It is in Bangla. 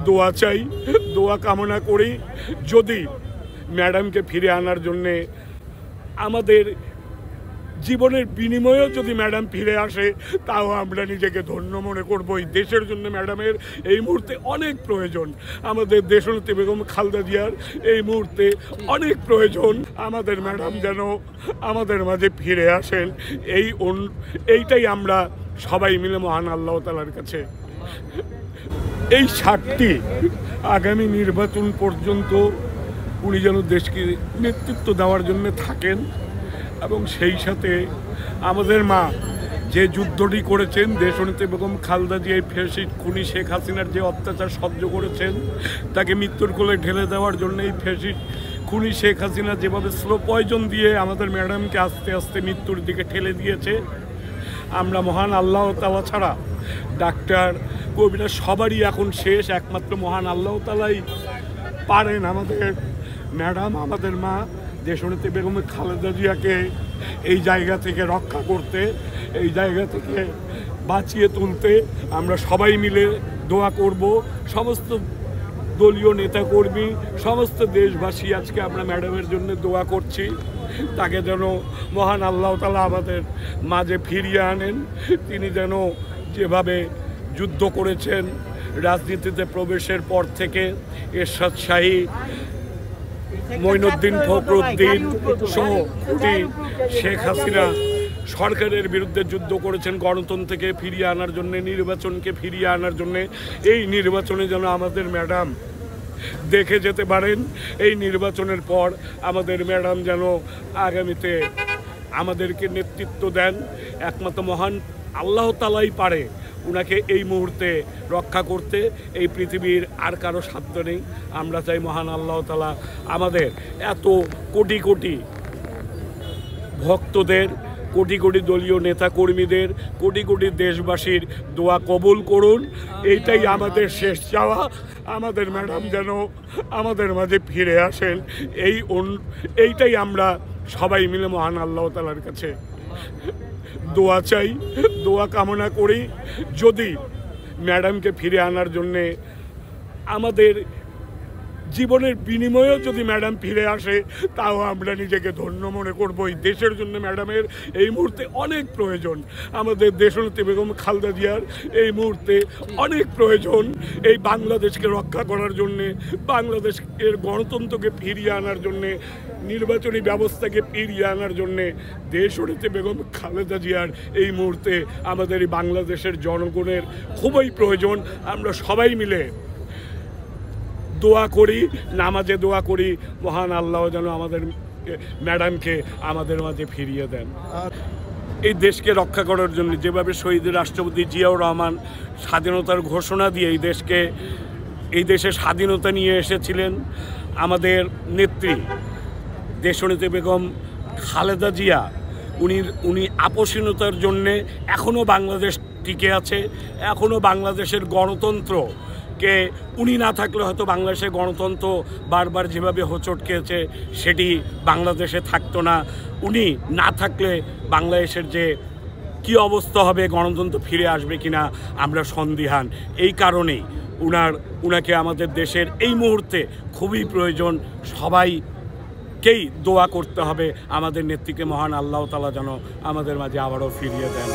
দোয়া চাই, দোয়া কামনা করি। যদি ম্যাডামকে ফিরে আনার জন্যে আমাদের জীবনের বিনিময়েও যদি ম্যাডাম ফিরে আসে, তাও আমরা নিজেকে ধন্য মনে করব। এই দেশের জন্য ম্যাডামের এই মুহূর্তে অনেক প্রয়োজন। আমাদের দেশনেত্রী বেগম খালেদা জিয়ার এই মুহূর্তে অনেক প্রয়োজন। আমাদের ম্যাডাম যেন আমাদের মাঝে ফিরে আসেন, এইটাই আমরা সবাই মিলে মহান আল্লাহ তাআলার কাছে। এই সাতটি আগামী নির্বাচন পর্যন্ত উনি যেন দেশকে নেতৃত্ব দেওয়ার জন্য থাকেন, এবং সেই সাথে আমাদের মা যে যুদ্ধটি করেছেন, দেশনেত্রী বেগম খালেদা জিয়া ফ্যাসিস্ট খুনি শেখ হাসিনার যে অত্যাচার সহ্য করেছেন, তাকে মৃত্যুর কোলে ঢেলে দেওয়ার জন্য এই ফ্যাসিস্ট খুনি শেখ হাসিনা যেভাবে স্লো পয়জন দিয়ে আমাদের ম্যাডামকে আস্তে আস্তে মৃত্যুর দিকে ঠেলে দিয়েছে, আমরা মহান আল্লাহ তাআলা ছাড়া ডাক্তার কবিরা সবারই এখন শেষ। একমাত্র মহান আল্লাহ তাআলাই পারেন আমাদের ম্যাডাম, আমাদের মা দেশনেত্রী বেগম খালেদা জিয়াকে এই জায়গা থেকে রক্ষা করতে, এই জায়গা থেকে বাঁচিয়ে তুলতে আমরা সবাই মিলে দোয়া করব। সমস্ত দলীয় নেতাকর্মী, সমস্ত দেশবাসী আজকে আমরা ম্যাডামের জন্য দোয়া করছি, তাকে যেন মহান আল্লাহ তাআলা আমাদের মাঝে ফিরিয়ে আনেন। তিনি যেন যেভাবে যুদ্ধ করেছেন রাজনীতিতে প্রবেশের পর থেকে, এরশাদ শাহী, মঈনুদ্দিন ফখরুদ্দিন সহ শেখ হাসিনা সরকারের বিরুদ্ধে যুদ্ধ করেছেন গণতন্ত্রকে ফিরিয়ে আনার জন্য, নির্বাচনকে ফিরিয়ে আনার জন্য। এই নির্বাচনে যেন আমাদের ম্যাডাম দেখে যেতে পারেন। এই নির্বাচনের পর আমাদের ম্যাডাম যেন আগামীতে আমাদেরকে নেতৃত্ব দেন। একমাত্র মহান আল্লাহ তাআলাই পারে উনাকে এই মুহূর্তে রক্ষা করতে। এই পৃথিবীর আর কারো সাধ্য নেই। আমরা চাই মহান আল্লাহ তাআলা আমাদের এত কোটি কোটি ভক্তদের, কোটি কোটি দলীয় নেতা কর্মীদের, কোটি কোটি দেশবাসীর দোয়া কবুল করুন। এইটাই আমাদের শেষ চাওয়া। আমাদের ম্যাডাম যেন আমাদের মাঝে ফিরে আসেন, এইটাই আমরা সবাই মিলে মহান আল্লাহ তাআলার কাছে দোয়া চাই, দোয়া কামনা করি। যদি ম্যাডামকে ফিরে আনার জন্যে আমাদের জীবনের বিনিময়েও যদি ম্যাডাম ফিরে আসে, তাও আমরা নিজেকে ধন্য মনে করব। এই দেশের জন্য ম্যাডামের এই মুহূর্তে অনেক প্রয়োজন। আমাদের দেশনেত্রী বেগম খালেদা জিয়ার এই মুহূর্তে অনেক প্রয়োজন। এই বাংলাদেশকে রক্ষা করার জন্যে, বাংলাদেশের গণতন্ত্রকে ফিরিয়ে আনার জন্যে, নির্বাচনী ব্যবস্থাকে ফিরিয়ে আনার জন্যে দেশনেত্রী বেগম খালেদা জিয়ার এই মুহূর্তে আমাদের এই বাংলাদেশের জনগণের খুবই প্রয়োজন। আমরা সবাই মিলে দোয়া করি, নামাজে দোয়া করি, মহান আল্লাহ যেন আমাদের ম্যাডামকে আমাদের মাঝে ফিরিয়ে দেন। এই দেশকে রক্ষা করার জন্য যেভাবে শহীদ রাষ্ট্রপতি জিয়াউর রহমান স্বাধীনতার ঘোষণা দিয়ে এই দেশে স্বাধীনতা নিয়ে এসেছিলেন, আমাদের নেত্রী দেশনেত্রী বেগম খালেদা জিয়া উনি আপোষহীনতার জন্যে এখনও বাংলাদেশ টিকে আছে। এখনও বাংলাদেশের গণতন্ত্রকে উনি না থাকলে হয়তো বাংলাদেশের গণতন্ত্র বারবার যেভাবে হোঁচট খেয়েছে সেটি বাংলাদেশে থাকতো না। উনি না থাকলে বাংলাদেশের যে কী অবস্থা হবে, গণতন্ত্র ফিরে আসবে কিনা আমরা সন্দিহান। এই কারণেই উনাকে আমাদের দেশের এই মুহূর্তে খুবই প্রয়োজন। সবাইকেই দোয়া করতে হবে আমাদের নেত্রীকে মহান আল্লাহ তাআলা যেন আমাদের মাঝে আবারও ফিরিয়ে দেন।